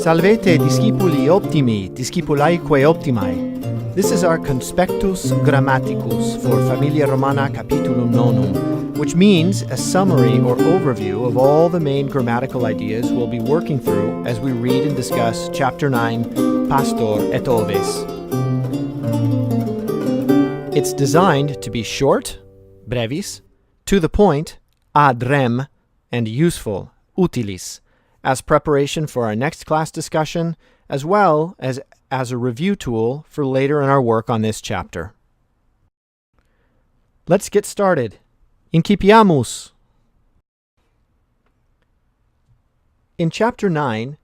Salvete discipuli optimi, discipulaeque optimae. This is our Conspectus Grammaticus for Familia Romana Capitulum IX, which means a summary or overview of all the main grammatical ideas we'll be working through as we read and discuss Chapter 9, Pastor et Oves. It's designed to be short, brevis, to the point, ad rem, and useful, utilis, as preparation for our next class discussion, as well as a review tool for later in our work on this chapter. Let's get started. Incipiamus! In Chapter 9,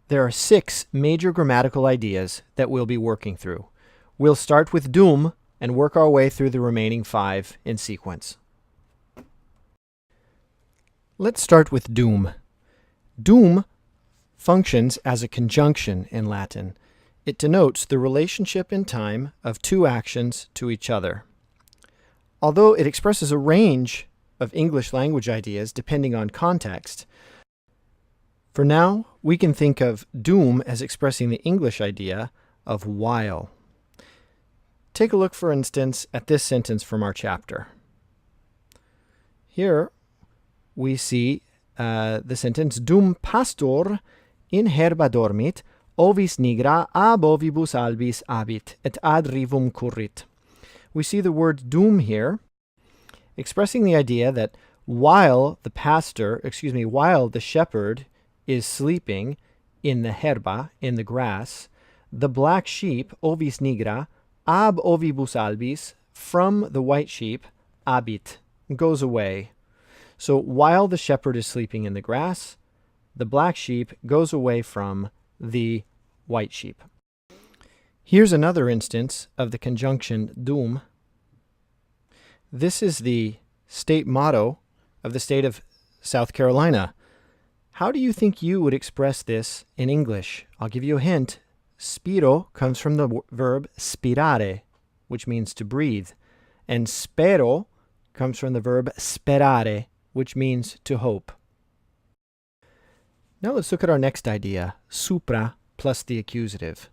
there are 6 major grammatical ideas that we'll be working through. We'll start with dum and work our way through the remaining 5 in sequence. Let's start with dum. Dum functions as a conjunction in Latin. It denotes the relationship in time of 2 actions to each other. Although it expresses a range of English language ideas depending on context, for now we can think of dum as expressing the English idea of while. Take a look, for instance, at this sentence from our chapter. Here we see the sentence, dum pastor in herba dormit, ovis nigra ab ovibus albis abit, et ad rivum currit. We see the word dum here, expressing the idea that while the shepherd is sleeping in the herba, in the grass, the black sheep, ovis nigra, ab ovibus albis, from the white sheep, abit, goes away. So while the shepherd is sleeping in the grass, the black sheep goes away from the white sheep. Here's another instance of the conjunction dum. This is the state motto of the state of South Carolina. How do you think you would express this in English? I'll give you a hint. Spiro comes from the verb spirare, which means to breathe. And spero comes from the verb sperare, which means to hope. Now let's look at our next idea, supra plus the accusative.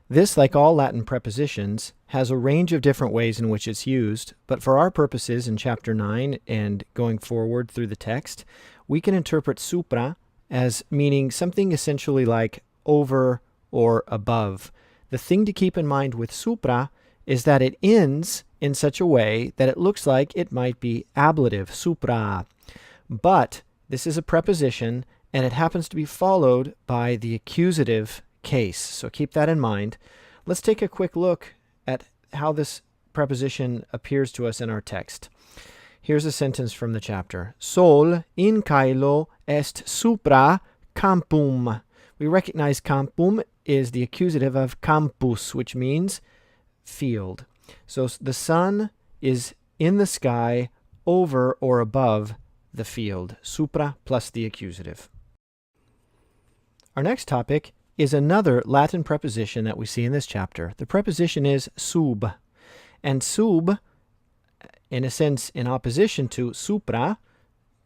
This, like all Latin prepositions, has a range of different ways in which it's used, but for our purposes in Chapter 9 and going forward through the text, we can interpret supra as meaning something essentially like over or above. The thing to keep in mind with supra is that it ends in such a way that it looks like it might be ablative, supra. But this is a preposition, and it happens to be followed by the accusative case. So keep that in mind. Let's take a quick look at how this preposition appears to us in our text. Here's a sentence from the chapter. Sol in caelo est supra campum. We recognize campum is the accusative of campus, which means field. So the sun is in the sky over or above the field. Supra plus the accusative. Our next topic is another Latin preposition that we see in this chapter. The preposition is sub. And sub, in a sense in opposition to supra,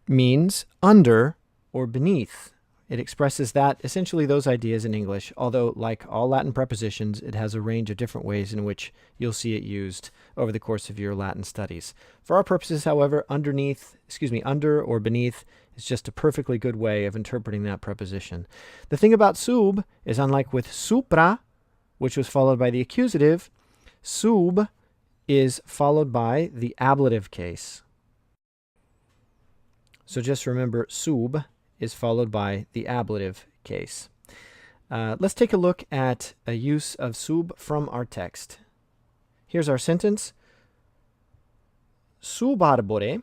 means under or beneath. It expresses that, essentially those ideas in English, although like all Latin prepositions, it has a range of different ways in which you'll see it used over the course of your Latin studies. For our purposes, however, under or beneath is just a perfectly good way of interpreting that preposition. The thing about sub is, unlike with supra, which was followed by the accusative, sub is followed by the ablative case. So just remember, sub is followed by the ablative case. Let's take a look at a use of sub from our text. Here's our sentence. Sub arbore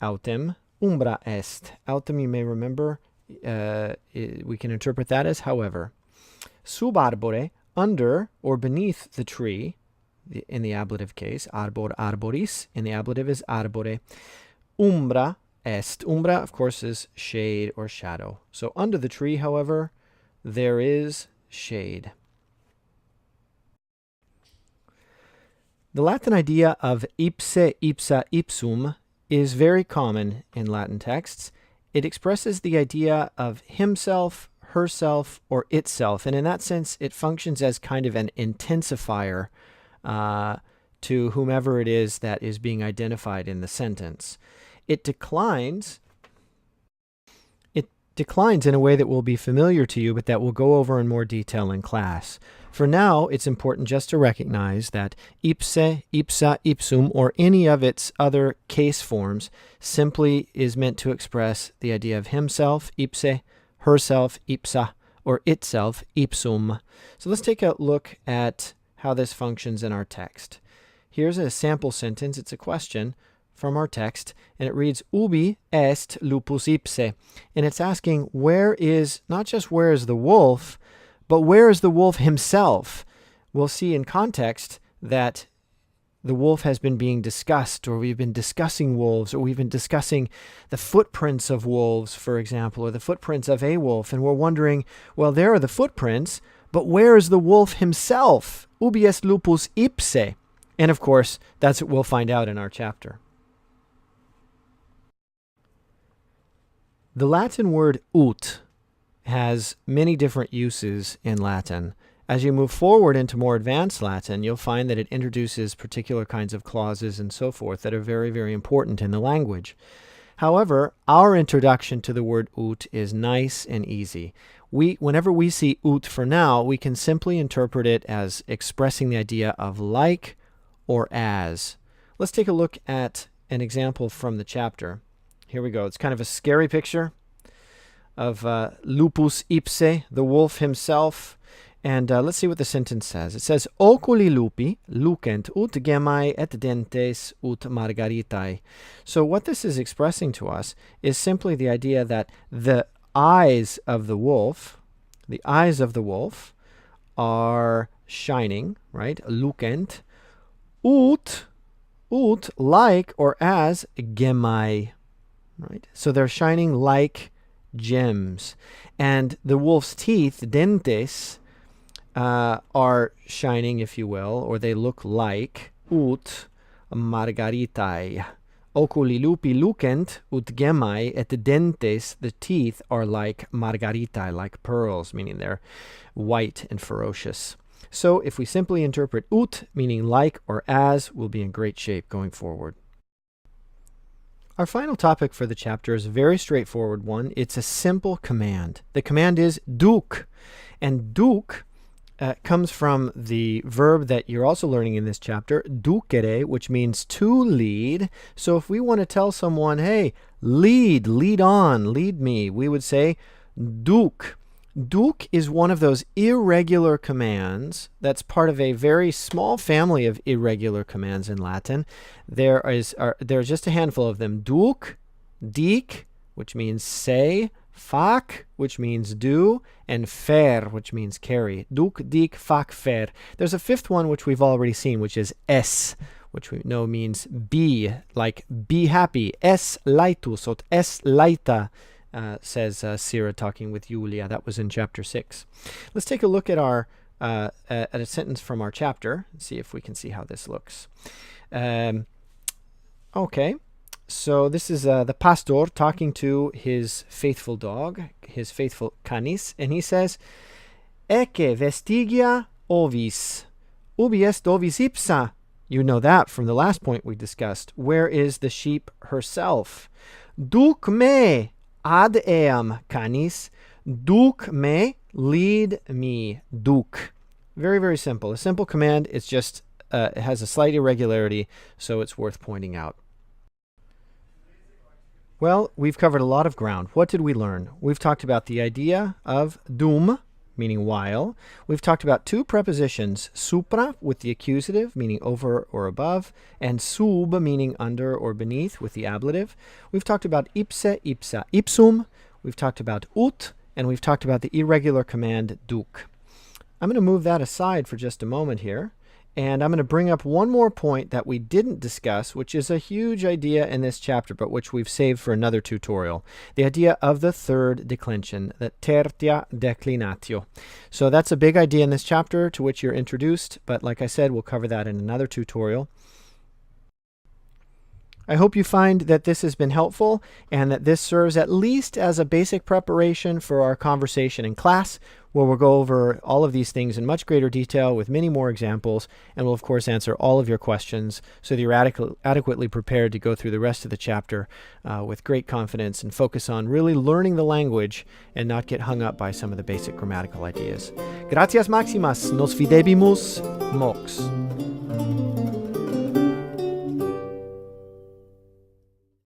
autem umbra est. Autem, you may remember, we can interpret that as however. Sub arbore, under or beneath the tree, in the ablative case. Arbor, arboris, in the ablative is arbore. Umbra est. Umbra, of course, is shade or shadow. So under the tree, however, there is shade. The Latin idea of ipse, ipsa, ipsum is very common in Latin texts. It expresses the idea of himself, herself, or itself. And in that sense, it functions as kind of an intensifier to whomever it is that is being identified in the sentence. It declines in a way that will be familiar to you, but that we'll go over in more detail in class. For now, it's important just to recognize that ipse, ipsa, ipsum, or any of its other case forms simply is meant to express the idea of himself, ipse, herself, ipsa, or itself, ipsum. So let's take a look at how this functions in our text. Here's a sample sentence. It's a question from our text, and it reads, ubi est lupus ipse? And it's asking, where is, not just where is the wolf, but where is the wolf himself? We'll see in context that the wolf has been being discussed, or we've been discussing wolves, or we've been discussing the footprints of wolves, for example, or the footprints of a wolf, and we're wondering, well, there are the footprints, but where is the wolf himself? Ubi est lupus ipse? And of course, that's what we'll find out in our chapter. The Latin word ut has many different uses in Latin. As you move forward into more advanced Latin, you'll find that it introduces particular kinds of clauses and so forth that are very, very important in the language. However, our introduction to the word ut is nice and easy. Whenever we see ut for now, we can simply interpret it as expressing the idea of like or as. Let's take a look at an example from the chapter. Here we go. It's kind of a scary picture of lupus ipse, the wolf himself. And let's see what the sentence says. It says, oculi lupi lucent ut gemmae et dentes ut margaritae. So what this is expressing to us is simply the idea that the eyes of the wolf are shining, right? Lucent, ut, like or as gemmae. Right? So they're shining like gems. And the wolf's teeth, dentes, are shining, if you will, or they look like ut margaritae. Oculi lupi lucent ut gemmae et dentes, the teeth are like margaritae, like pearls, meaning they're white and ferocious. So if we simply interpret ut, meaning like or as, we'll be in great shape going forward. Our final topic for the chapter is a very straightforward one. It's a simple command. The command is duc. And duc comes from the verb that you're also learning in this chapter, ducere, which means to lead. So if we want to tell someone, hey, lead on, lead me, we would say duc. Duc is one of those irregular commands that's part of a very small family of irregular commands in Latin. There's just a handful of them. Duc, dic, which means say, fac, which means do, and fer, which means carry. Duc, dic, fac, fer. There's a fifth one which we've already seen, which is es, which we know means be, like be happy. Es laitus, or es laita. Says Sira talking with Julia. That was in chapter 6. Let's take a look at at a sentence from our chapter and see if we can see how this looks. Okay, so this is the pastor talking to his faithful dog, his faithful canis, and he says, ecce vestigia ovis, ubi est ovis ipsa? You know that from the last point we discussed. Where is the sheep herself? Duc me ad eam canis, duc me, lead me, duc. Very, very simple. A simple command. It's just, it has a slight irregularity, so it's worth pointing out. Well, we've covered a lot of ground. What did we learn? We've talked about the idea of dum, meaning while. We've talked about two prepositions, supra with the accusative, meaning over or above, and sub, meaning under or beneath with the ablative. We've talked about ipse, ipsa, ipsum. We've talked about ut, and we've talked about the irregular command duc. I'm going to move that aside for just a moment here, and I'm going to bring up one more point that we didn't discuss, which is a huge idea in this chapter, but which we've saved for another tutorial. The idea of the third declension, the tertia declinatio. So that's a big idea in this chapter to which you're introduced, but like I said, we'll cover that in another tutorial. I hope you find that this has been helpful and that this serves at least as a basic preparation for our conversation in class, where we'll go over all of these things in much greater detail with many more examples, and we'll of course answer all of your questions so that you're adequately prepared to go through the rest of the chapter with great confidence and focus on really learning the language and not get hung up by some of the basic grammatical ideas. Gratias maximas, nos videbimus, mox.